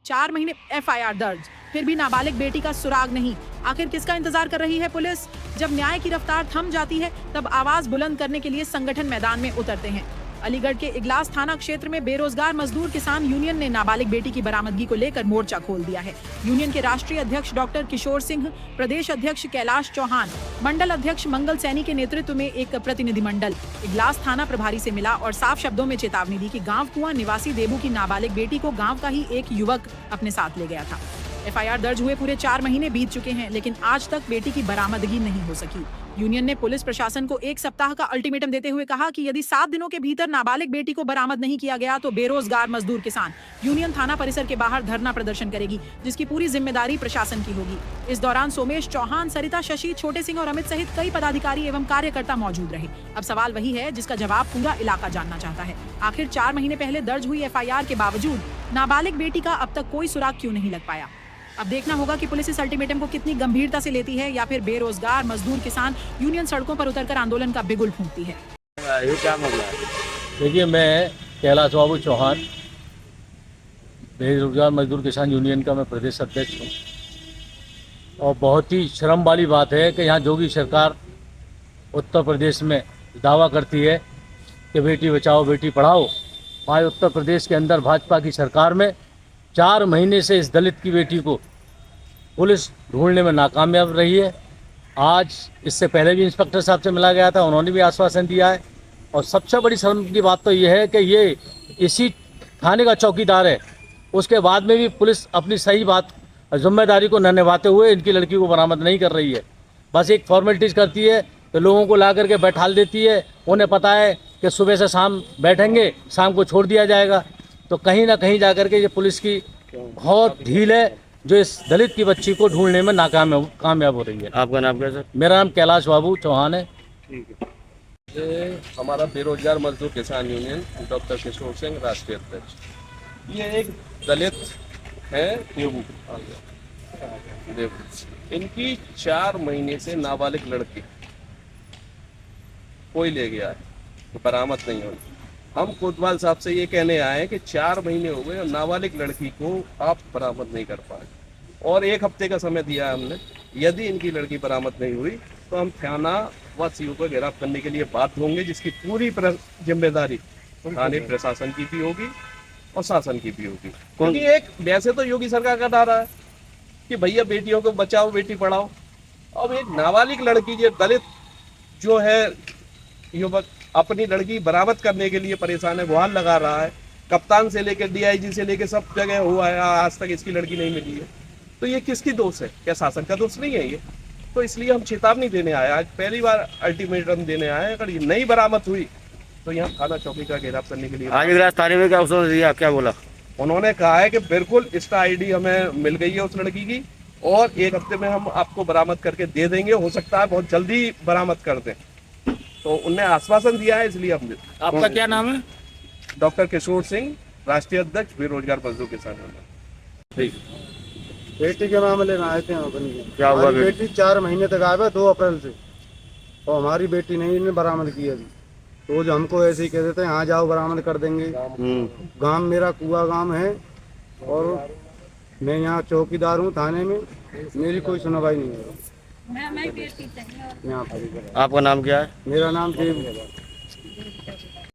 4 महीने FIR दर्ज, फिर भी नाबालिग बेटी का सुराग नहीं। आखिर किसका इंतजार कर रही है पुलिस? जब न्याय की रफ्तार थम जाती है तब आवाज बुलंद करने के लिए संगठन मैदान में उतरते हैं। अलीगढ़ के इगलास थाना क्षेत्र में बेरोजगार मजदूर किसान यूनियन ने नाबालिग बेटी की बरामदगी को लेकर मोर्चा खोल दिया है। यूनियन के राष्ट्रीय अध्यक्ष डॉक्टर किशोर सिंह, प्रदेश अध्यक्ष कैलाश चौहान, मंडल अध्यक्ष मंगल सैनी के नेतृत्व में एक प्रतिनिधिमंडल इगलास थाना प्रभारी से मिला और साफ शब्दों में चेतावनी दी कि गांव कुआं निवासी देबू की नाबालिग बेटी को गांव का ही एक युवक अपने साथ ले गया था। FIR दर्ज हुए पूरे 4 महीने बीत चुके हैं, लेकिन आज तक बेटी की बरामदगी नहीं हो सकी। यूनियन ने पुलिस प्रशासन को 1 सप्ताह का अल्टीमेटम देते हुए कहा कि यदि 7 दिनों के भीतर नाबालिग बेटी को बरामद नहीं किया गया तो बेरोजगार मजदूर किसान यूनियन थाना परिसर के बाहर धरना प्रदर्शन करेगी, जिसकी पूरी जिम्मेदारी प्रशासन की होगी। इस दौरान सोमेश चौहान, सरिता शशि, छोटे सिंह और अमित सहित कई पदाधिकारी एवं कार्यकर्ता मौजूद रहे। अब सवाल वही है जिसका जवाब पूरा इलाका जानना चाहता है। आखिर 4 महीने पहले दर्ज हुई FIR के बावजूद नाबालिग बेटी का अब तक कोई सुराग क्यों नहीं लग पाया? अब देखना होगा कि पुलिस इस अल्टीमेटम को कितनी गंभीरता से लेती है या फिर बेरोजगार मजदूर किसान यूनियन सड़कों पर उतरकर आंदोलन का बिगुल फूंकती है। ये क्या मामला है? देखिए, मैं कैलाश बाबू चौहान, बेरोजगार मजदूर किसान यूनियन का मैं प्रदेश अध्यक्ष हूँ। और बहुत ही शर्म वाली बात है कि यहाँ योगी सरकार उत्तर प्रदेश में दावा करती है कि बेटी बचाओ बेटी पढ़ाओ। आज उत्तर प्रदेश के अंदर भाजपा की सरकार में 4 महीने से इस दलित की बेटी को पुलिस ढूंढने में नाकामयाब रही है। आज इससे पहले भी इंस्पेक्टर साहब से मिला गया था, उन्होंने भी आश्वासन दिया है। और सबसे बड़ी शर्म की बात तो ये है कि ये इसी थाने का चौकीदार है, उसके बाद में भी पुलिस अपनी सही बात जिम्मेदारी को न निभाते हुए इनकी लड़की को बरामद नहीं कर रही है। बस एक फॉर्मेलिटीज़ करती है तो लोगों को ला करके बैठाल देती है। उन्हें पता है कि सुबह से शाम बैठेंगे, शाम को छोड़ दिया जाएगा। तो कहीं ना कहीं जाकर के ये पुलिस की बहुत ढील है जो इस दलित की बच्ची को ढूंढने में कामयाब हो रही है। आपका नाम क्या सर? मेरा नाम कैलाश बाबू चौहान है। ठीक है। ये हमारा बेरोजगार मजदूर किसान यूनियन डॉक्टर किशोर सिंह, राष्ट्रीय अध्यक्ष। ये एक दलित है देबू, इनकी 4 महीने से नाबालिग लड़की कोई ले गया है, तो बरामद नहीं हुई। हम कोतवाल साहब से ये कहने आए हैं कि 4 महीने हो गए और नाबालिग लड़की को आप बरामद नहीं कर पाए, और 1 हफ्ते का समय दिया है हमने। यदि इनकी लड़की बरामद नहीं हुई तो हम थाना व CO को गिरफ्तार करने के लिए बाध्य होंगे, जिसकी पूरी जिम्मेदारी थाने प्रशासन की भी होगी और शासन की भी होगी। क्योंकि एक वैसे तो योगी सरकार का नारा है कि भैया बेटियों को बचाओ बेटी पढ़ाओ। अब एक नाबालिग लड़की, जो दलित जो है युवक, अपनी लड़की बरामद करने के लिए परेशान है, गुहार लगा रहा है। कप्तान से लेकर DIG से लेकर सब जगह हुआ है, आज तक इसकी लड़की नहीं मिली है। तो ये किसकी दोष है? क्या शासन का दोष नहीं है ये? तो इसलिए हम चेतावनी देने आए, आज पहली बार अल्टीमेटम देने आए। अगर ये नहीं बरामद हुई तो यहाँ थाना चौकी का घेराव करने के लिए आज इगलास थाने में क्या उसने दिया, क्या बोला? उन्होंने कहा है कि बिल्कुल इसका ID हमें मिल गई है उस लड़की की, और 1 हफ्ते में हम आपको बरामद करके दे देंगे। हो सकता है बहुत जल्दी बरामद कर दें, तो उनने आश्वासन दिया है। इसलिए हम आपका क्या नाम है? डॉक्टर किशोर सिंह, राष्ट्रीय अध्यक्ष बेरोजगार मजदूर किसान यूनियन। ठीक। बेटी के मामले में आए थे अपन के। क्या हुआ? बेटी 4 महीने तक आया 2 अप्रैल से, और हमारी बेटी नहीं इन्हें बरामद की अभी। रोज हमको ऐसे ही कह देते हैं, हाँ जाओ बरामद कर देंगे। गांव मेरा कुआ गांव है और मैं यहाँ चौकीदार हूँ थाने में, मेरी कोई सुनवाई नहीं है यहाँ पर। आपका नाम क्या है? मेरा नाम देव है।